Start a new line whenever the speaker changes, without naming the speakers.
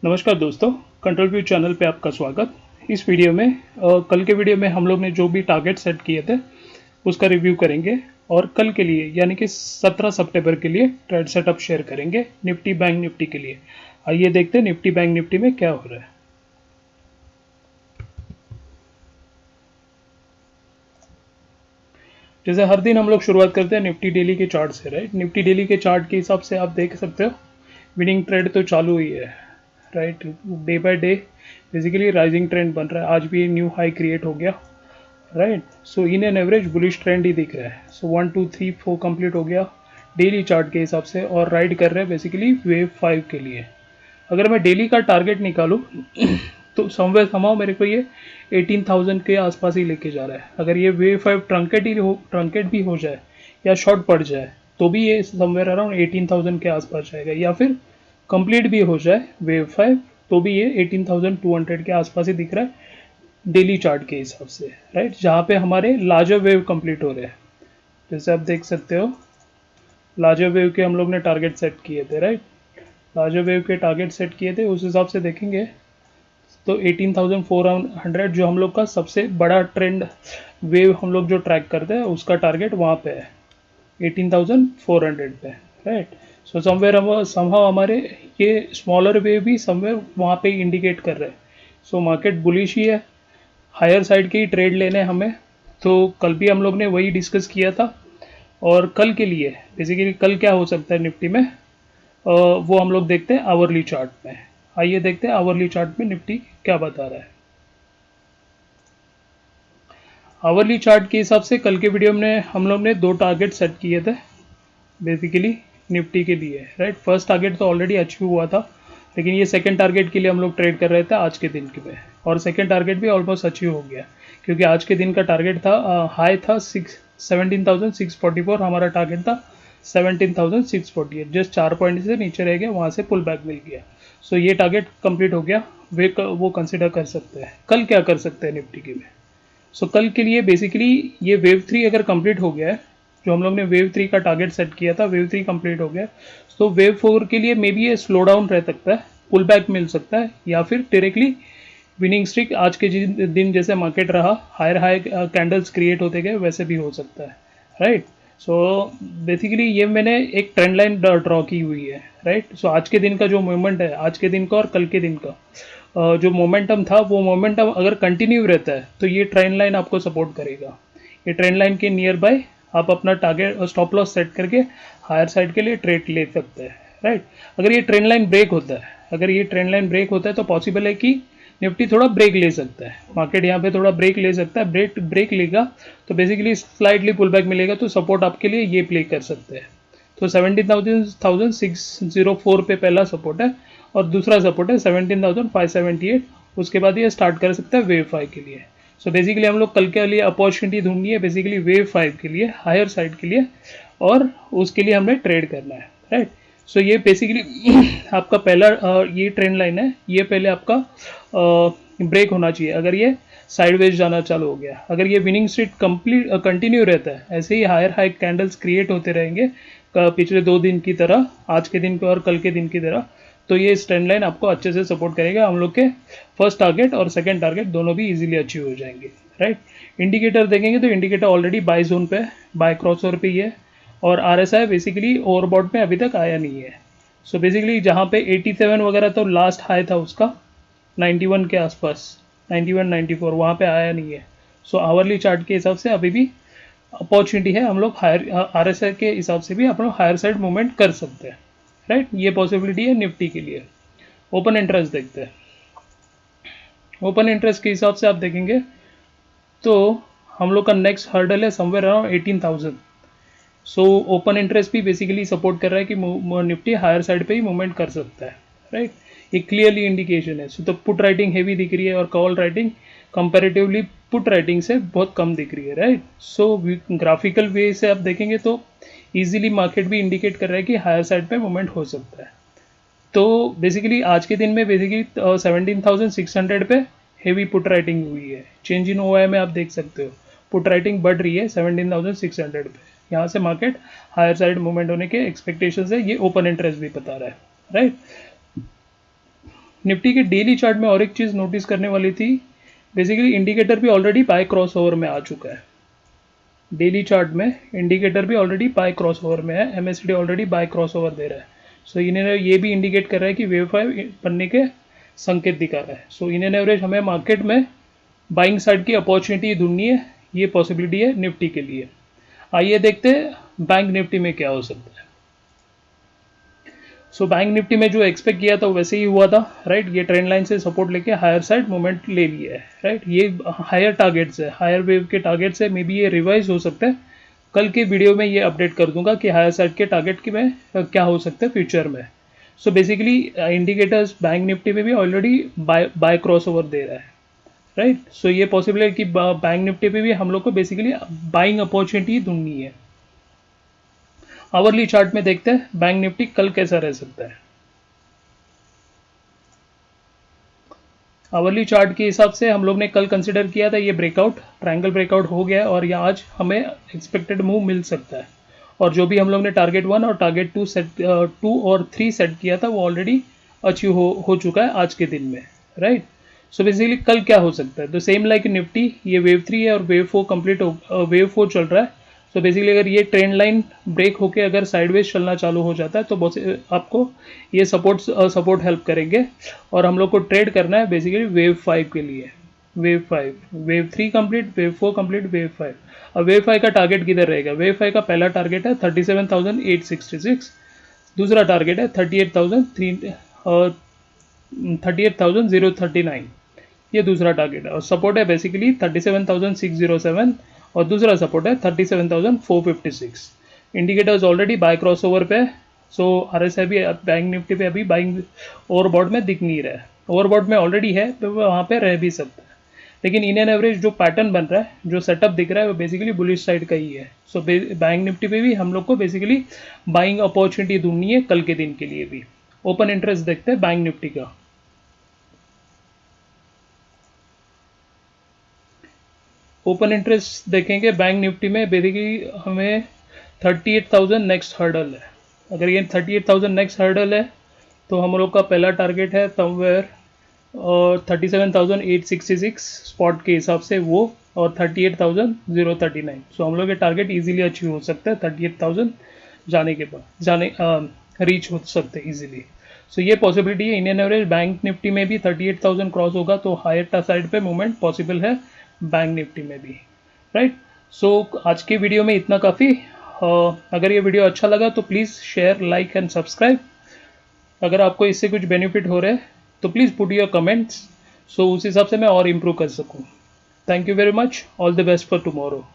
नमस्कार दोस्तों, control view channel पे आपका स्वागत। इस वीडियो में कल के वीडियो में हम लोग ने जो भी टारगेट सेट किए थे उसका रिव्यू करेंगे और कल के लिए यानी कि 17 सितंबर के लिए ट्रेड सेटअप शेयर करेंगे निफ्टी बैंक निफ्टी के लिए। आइए देखते हैं निफ्टी बैंक निफ्टी में क्या हो रहा है। जैसे हर दिन हम लोग शुरुआत करते हैं निफ्टी डेली के चार्ट से, राइट। निफ्टी डेली के चार्ट के हिसाब से आप देख सकते हो विनिंग ट्रेड तो चालू ही है, right. Day by day basically rising trend बन रहा है। आज भी न्यू हाई क्रिएट हो गया, right. So in an average bullish trend ही दिख रहा है। सो 1 2 3 4 कंप्लीट हो गया डेली चार्ट के हिसाब से और राइड कर रहे हैं बेसिकली वेव 5 के लिए। अगर मैं डेली का टारगेट निकालूं तो समवेयर समाव मेरे को ये 18,000 के आसपास ही लेके जा रहा है। अगर ये वेव 5 ट्रंकेट भी हो जाए या शॉर्ट पड़ जाए तो भी ये समवेयर अराउंड 18,000 के आसपास जाएगा, या फिर कंप्लीट भी हो जाए वेव 5 तो भी ये 18,200 के आसपास ही दिख रहा है डेली चार्ट के हिसाब से, राइट। जहाँ पे हमारे लार्जर वेव कंप्लीट हो रहे हैं। जैसे आप देख सकते हो लार्जर वेव के हम लोग ने टारगेट सेट किए थे, राइट। लार्जर वेव के टारगेट सेट किए थे, उस हिसाब से देखेंगे तो 18,400 जो हम लोग का सबसे बड़ा ट्रेंड वेव हम लोग जो ट्रैक करते हैं उसका टारगेट वहाँ पे है 18,400 पे, राइट। सो समवेयर समहाउ हमारे ये स्मॉलर वेव भी समवेयर वहाँ पे इंडिकेट कर रहे हैं। सो मार्केट बुलिश ही है, हायर साइड के ही ट्रेड लेने हमें। तो कल भी हम लोग ने वही डिस्कस किया था और कल के लिए बेसिकली कल क्या हो सकता है निफ्टी में वो हम लोग देखते हैं आवरली चार्ट में। आइए देखते हैं आवरली चार्ट में निफ्टी क्या बता रहा है। आवरली चार्ट के हिसाब से कल के वीडियो में हम लोग ने दो टारगेट सेट किए थे बेसिकली निफ्टी के लिए, राइट। फर्स्ट टारगेट तो ऑलरेडी अचीव हुआ था, लेकिन ये सेकंड टारगेट के लिए हम लोग ट्रेड कर रहे थे आज के दिन के में, और सेकंड टारगेट भी ऑलमोस्ट अचीव हो गया क्योंकि आज के दिन का टारगेट था हाई था 17,644, हमारा टारगेट था 17,648। जस्ट 4 पॉइंट से नीचे रह गया, वहाँ से पुल बैक मिल गया। सो ये टारगेट कंप्लीट हो गया, वो कंसिडर कर सकते हैं। कल क्या कर सकते हैं निफ्टी के में? सो कल के लिए बेसिकली ये वेव 3 अगर कंप्लीट हो गया है, जो हम लोग ने वेव 3 का टारगेट सेट किया था, वेव 3 कंप्लीट हो गया, तो वेव 4 के लिए मे बी ये स्लो डाउन रह सकता है, पुल बैक मिल सकता है, या फिर डायरेक्टली विनिंग स्ट्रिक आज के दिन जैसे मार्केट रहा हायर हाई कैंडल्स क्रिएट होते गए वैसे भी हो सकता है, राइट। सो बेसिकली ये मैंने एक ट्रेंड लाइन ड्रॉ की हुई है, राइट। सो आज के दिन का जो मूवमेंट है, आज के दिन का और कल के दिन का जो मोमेंटम था, वो मोमेंटम अगर कंटिन्यू रहता है तो ये ट्रेंड लाइन आपको सपोर्ट करेगा। ये ट्रेंड लाइन के नियर बाय आप अपना टारगेट स्टॉप लॉस सेट करके हायर साइड के लिए ट्रेड ले सकते हैं, राइट। अगर ये ट्रेंड लाइन ब्रेक होता है, अगर ये ट्रेंड लाइन ब्रेक होता है तो पॉसिबल है कि निफ्टी थोड़ा ब्रेक ले सकता है, मार्केट यहाँ पे थोड़ा ब्रेक ले सकता है। ब्रेक लेगा तो बेसिकली स्लाइटली पुल बैक मिलेगा, तो सपोर्ट आपके लिए ये प्ले कर सकते हैं। तो 17,604 पे पहला सपोर्ट है और दूसरा सपोर्ट है 17,578। उसके बाद ये स्टार्ट कर सकता है वेव 5 के लिए। सो बेसिकली हम लोग कल के लिए अपॉर्चुनिटी ढूंढनी है बेसिकली वेव 5 के लिए, हायर साइड के लिए, और उसके लिए हमें ट्रेड करना है, राइट। सो ये बेसिकली आपका पहला ये ट्रेंड लाइन है, ये पहले आपका ब्रेक होना चाहिए। अगर ये साइडवेज जाना चालू हो गया, अगर ये विनिंग स्ट्रीक कंटिन्यू रहता है, ऐसे ही हायर हाई कैंडल्स क्रिएट होते रहेंगे पिछले 2 दिन की तरह, आज के दिन को और कल के दिन की तरह, तो ये ट्रेंड लाइन आपको अच्छे से सपोर्ट करेगा। हम लोग के फर्स्ट टारगेट और सेकंड टारगेट दोनों भी इजीली अचीव हो जाएंगे, राइट। इंडिकेटर देखेंगे तो इंडिकेटर ऑलरेडी बाय जोन पे, बाय क्रॉस ओवर पे ही है, और आरएसआई बेसिकली ओवरबॉट में अभी तक आया नहीं है। सो बेसिकली जहाँ पे 87 वगैरह तो लास्ट हाई था उसका 91 के आसपास, 91 94 वहाँ पे आया नहीं है। सो आवरली चार्ट के हिसाब से अभी भी अपॉर्चुनिटी है, हम लोग हायर आरएसआई के हिसाब से भी हम लोग हायर साइड मूवमेंट कर सकते हैं, राइट। ये पॉसिबिलिटी है निफ्टी के लिए। ओपन इंटरेस्ट देखते हैं। ओपन इंटरेस्ट के हिसाब से आप देखेंगे तो हम लोग का नेक्स्ट हर्डल है somewhere around 18,000। So open interest भी बेसिकली सपोर्ट कर रहा है कि निफ्टी हायर साइड पे ही मूवमेंट कर सकता है, राइट। ये क्लियरली इंडिकेशन है। सो तो पुट राइटिंग हैवी दिख रही है और call writing comparatively put writing से बहुत कम दिख रही है, राइट। सो ग्राफिकल वे से आप देखेंगे तो इजीली मार्केट भी इंडिकेट कर रहा है कि हायर साइड पे मूवमेंट हो सकता है। तो बेसिकली आज के दिन में बेसिकली 17,600 पे हेवी पुट राइटिंग हुई है। चेंज इन ओआई में आप देख सकते हो पुट राइटिंग बढ़ रही है 17,600 पे। यहाँ से मार्केट हायर साइड मूवमेंट होने के एक्सपेक्टेशन है, ये ओपन इंटरेस्ट भी बता रहा है, राइट। निफ्टी के डेली चार्ट में और एक चीज़ नोटिस करने वाली थी, बेसिकली इंडिकेटर भी ऑलरेडी बाय क्रॉस ओवर में आ चुका है। डेली चार्ट में इंडिकेटर भी ऑलरेडी बाय क्रॉस ओवर में है, MSD already buy cross over दे रहा है। सो इन्हें ये भी इंडिकेट कर रहा है कि वेव 5 बनने के संकेत दिखा रहा है। सो इन एन एवरेज हमें मार्केट में बाइंग साइड की अपॉर्चुनिटी ढूंढनी है, ये पॉसिबिलिटी है निफ्टी के लिए। आइए देखते हैं बैंक निफ्टी में क्या हो सकता है। सो बैंक निफ्टी में जो एक्सपेक्ट किया था वैसे ही हुआ था, राइट। ये ट्रेंड लाइन से सपोर्ट लेके हायर साइड मूवमेंट ले लिया है, राइट। ये हायर टारगेट्स है, हायर वेव के टारगेट्स है, मे बी ये रिवाइज हो सकता है। कल के वीडियो में ये अपडेट कर दूंगा कि हायर साइड के टारगेट की में क्या हो सकता है फ्यूचर में। So basically indicators bank Nifty में भी ऑलरेडी बाय क्रॉस ओवर दे रहा है, राइट। सो ये पॉसिबल है कि बैंक निफ्टी पे भी हम लोग को बेसिकली बाइंग अपॉर्चुनिटी ढूंढनी है। आवरली चार्ट में देखते हैं बैंक निफ्टी कल कैसा रह सकता है। आवरली चार्ट के हिसाब से हम लोग ने कल कंसिडर किया था ये ब्रेकआउट, ट्रायंगल ब्रेकआउट हो गया और ये आज हमें एक्सपेक्टेड मूव मिल सकता है। और जो भी हम लोग ने टारगेट 1 और टारगेट 2 और 3 सेट किया था वो ऑलरेडी अचीव हो चुका है आज के दिन में, राइट। सो बेसिकली कल क्या हो सकता है, तो सेम लाइक निफ्टी, ये वेव 3 है और वेव 4 कंप्लीट वेव 4 चल रहा है। सो बेसिकली अगर ये ट्रेंड लाइन ब्रेक होके अगर साइडवेज चलना चालू हो जाता है तो आपको ये सपोर्ट हेल्प करेंगे। और हम लोग को ट्रेड करना है बेसिकली वेव 5 के लिए। Wave 5, wave 3 complete, wave 4 complete, wave 5। अब वेव 5 का टारगेट किधर रहेगा? वेव 5 का पहला टारगेट है 37,866, दूसरा टारगेट है 38,039, ये दूसरा टारगेट है। और सपोर्ट है बेसिकली 37,607 और दूसरा सपोर्ट है 37,456। Indicators already buy cross over पे, सो RSI भी बैंक निफ्टी पे अभी बाइंग ओवरबॉट में दिख नहीं रहा है। ओवरबॉट में ऑलरेडी है तो वहाँ पे रह भी सकता है, लेकिन इन एन एवरेज जो पैटर्न बन रहा है, जो सेटअप दिख रहा है वो बेसिकली बुलिश साइड का ही है। सो बैंक निफ्टी पे भी हम लोग को बेसिकली बाइंग अपॉर्चुनिटी ढूंढनी है कल के दिन के लिए भी। ओपन इंटरेस्ट देखते हैं बैंक निफ्टी का। ओपन इंटरेस्ट देखेंगे बैंक निफ्टी में, बेसिकली हमें 38,000 नेक्स्ट हर्डल है। अगर ये 38,000 नेक्स्ट हर्डल है तो हम लोग का पहला टारगेट है समवेयर और 37,866 स्पॉट के हिसाब से वो, और 38,039। सो हम लोग के टारगेट इजीली अचीव हो सकता है 38,000 जाने के बाद रीच हो सकते हैं इजीली। सो ये पॉसिबिलिटी है। इंडियन एवरेज बैंक निफ्टी में भी 38,000 क्रॉस होगा तो हायर साइड पे मूवमेंट पॉसिबल है बैंक निफ्टी में भी, राइट। सो आज के वीडियो में इतना काफ़ी। अगर ये वीडियो अच्छा लगा तो please share, like and subscribe. अगर आपको इससे कुछ बेनिफिट हो रहा है तो प्लीज़ पुट योर कमेंट्स, सो उस हिसाब से मैं और इम्प्रूव कर सकूँ। Thank you very much, all the best for tomorrow.